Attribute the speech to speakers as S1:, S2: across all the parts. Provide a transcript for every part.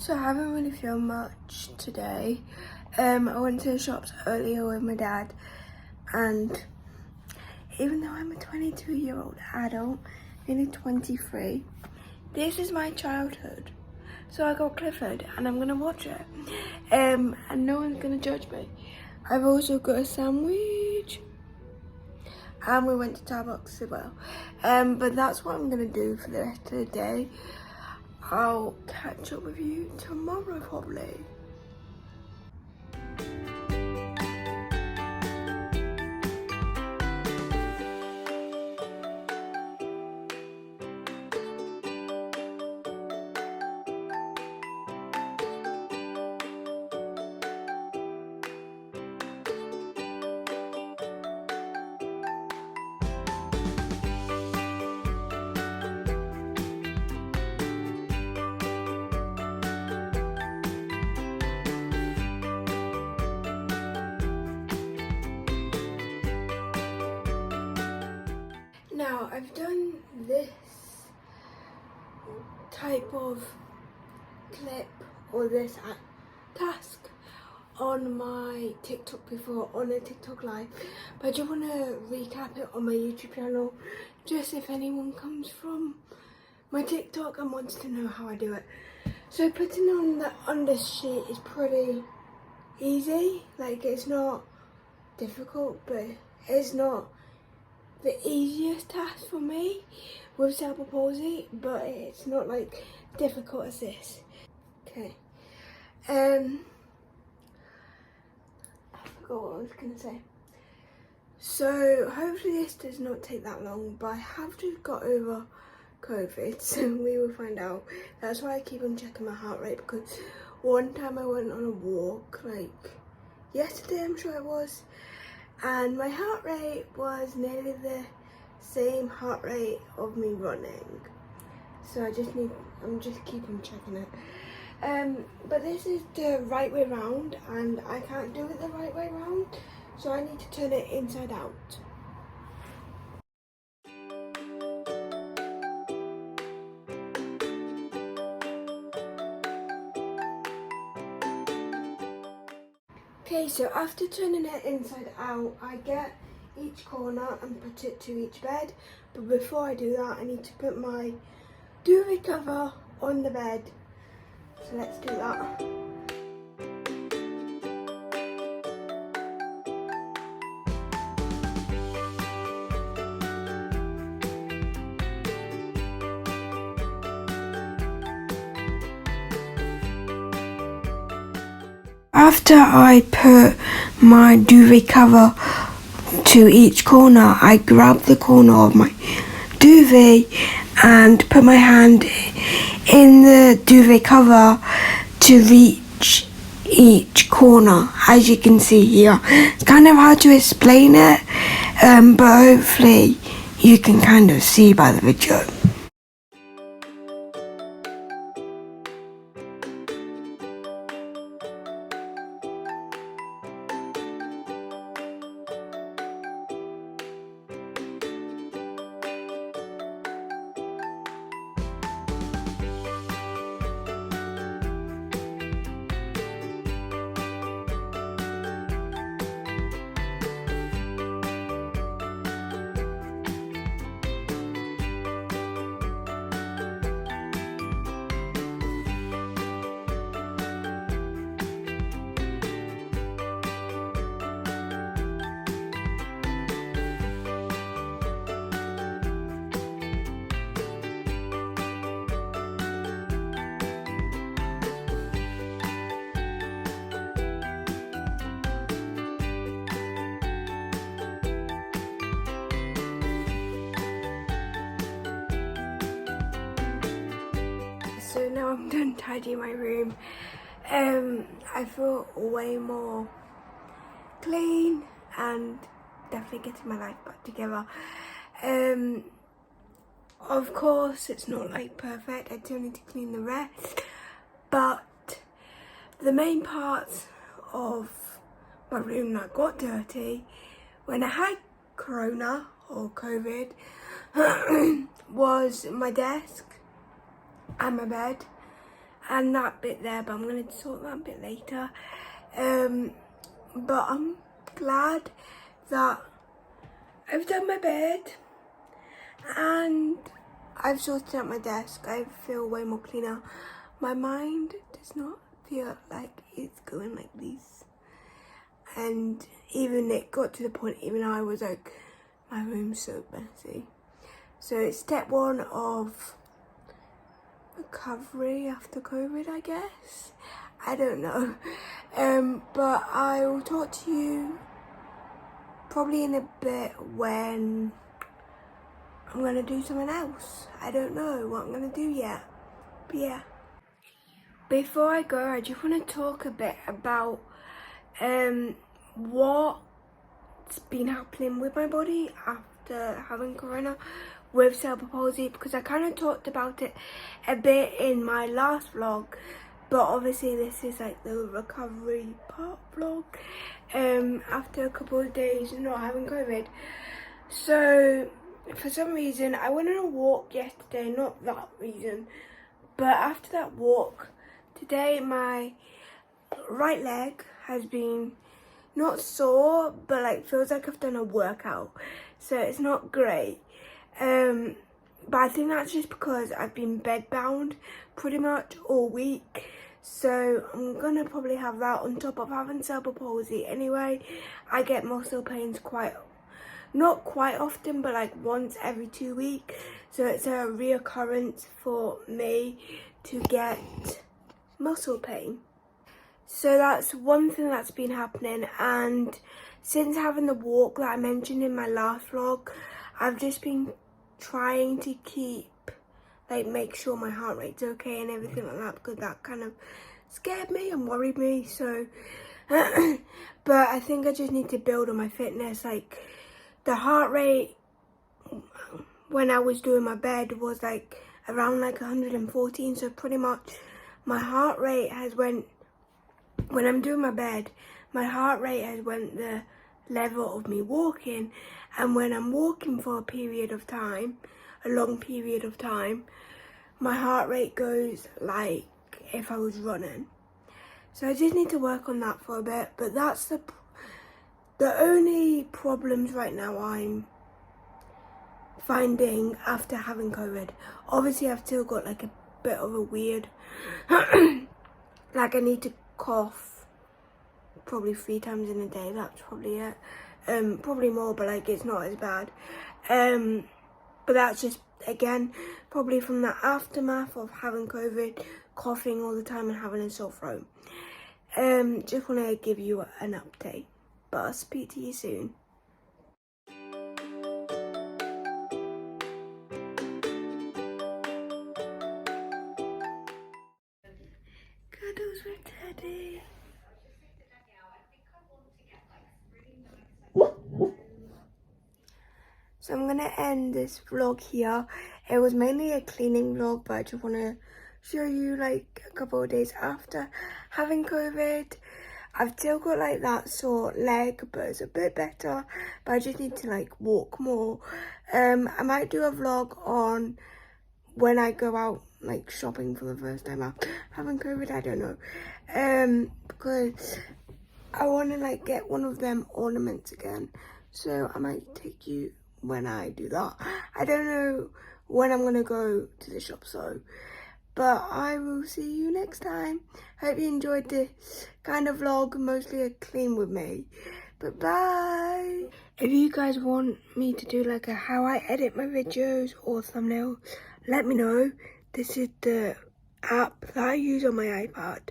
S1: So I haven't really filmed much today. I went to the shops earlier with my dad, and even though I'm a 22-year-old adult, nearly 23, this is my childhood. So I got Clifford and I'm gonna watch it. And no one's gonna judge me. I've also got a sandwich. And we went to Starbucks as well. But that's what I'm gonna do for the rest of the day. I'll catch up with you tomorrow probably. Now, I've done this type of clip or this task on my TikTok before, on a TikTok live, but I just want to recap it on my YouTube channel, just if anyone comes from my TikTok and wants to know how I do it. So putting on this sheet is pretty easy, like it's not difficult, but it's not the easiest task for me with cerebral palsy, but it's not like difficult as this. Okay. I forgot what I was gonna say. So hopefully this does not take that long, but I have just got over COVID, so we will find out. That's why I keep on checking my heart rate, because one time I went on a walk, like yesterday I'm sure it was, and my heart rate was nearly the same heart rate of me running. So I'm just keeping checking it. But this is the right way round, and I can't do it the right way round, so I need to turn it inside out. Okay, so after turning it inside out, I get each corner and put it to each bed. But before I do that, I need to put my duvet cover on the bed. So let's do that. After I put my duvet cover to each corner, I grab the corner of my duvet and put my hand in the duvet cover to reach each corner, as you can see here. It's kind of hard to explain it, but hopefully you can kind of see by the video. So now I'm done tidying my room. I feel way more clean and definitely getting my life back together. Of course it's not like perfect, I do need to clean the rest, but the main parts of my room that got dirty when I had corona or COVID was my desk and my bed and that bit there, but I'm going to sort that bit later. But I'm glad that I've done my bed and I've sorted out my desk. I feel way more cleaner. My mind does not feel like it's going like this. And even it got to the point, even I was like, my room's so messy. So it's step one of recovery after COVID, I guess. I don't know. But I will talk to you probably in a bit when I'm going to do something else. I don't know what I'm going to do yet. But yeah. Before I go, I just want to talk a bit about what's been happening with my body after having corona with cerebral palsy, because I kind of talked about it a bit in my last vlog, but obviously this is like the recovery part vlog after a couple of days not having COVID. So for some reason I went on a walk yesterday, not that reason, but after that walk today my right leg has been not sore, but like feels like I've done a workout, so it's not great. But I think that's just because I've been bed bound pretty much all week, so I'm gonna probably have that on top of having cerebral palsy anyway. I get muscle pains not quite often, but like once every 2 weeks, so it's a reoccurrence for me to get muscle pain. So that's one thing that's been happening, and since having the walk that I mentioned in my last vlog, I've just been trying to make sure my heart rate's okay and everything like that, because that kind of scared me and worried me. So but I think I just need to build on my fitness. Like the heart rate when I was doing my bed was like around like 114, so pretty much my heart rate has went, when I'm doing my bed, my heart rate has went the level of me walking, and when I'm walking for a period of time, a long period of time, my heart rate goes like if I was running. So I just need to work on that for a bit, but that's the only problems right now I'm finding after having COVID. Obviously I've still got like a bit of a weird like I need to cough probably 3 times in a day. That's probably it. Probably more, but like it's not as bad. But that's just, again, probably from the aftermath of having COVID, coughing all the time and having a sore throat. Just want to give you an update, but I'll speak to you soon. Cuddles with Teddy. So I'm gonna end this vlog here. It was mainly a cleaning vlog, but I just want to show you like a couple of days after having COVID. I've still got like that sore leg, but it's a bit better, but I just need to like walk more. I might do a vlog on when I go out like shopping for the first time after having COVID. I don't know, because I want to like get one of them ornaments again, so I might take you when I do that. I don't know when I'm gonna go to the shop, so, but I will see you next time. Hope you enjoyed this kind of vlog, mostly a clean with me, but bye. If you guys want me to do like a how I edit my videos or thumbnail, let me know. This is the app that I use on my iPad.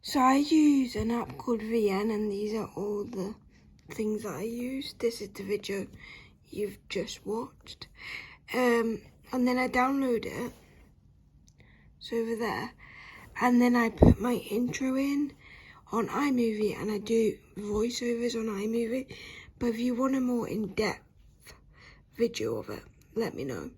S1: So I use an app called VN, and these are all the things that I use. This is the video you've just watched, and then I download it, so over there, and then I put my intro in on iMovie, and I do voiceovers on iMovie. But if you want a more in-depth video of it, let me know.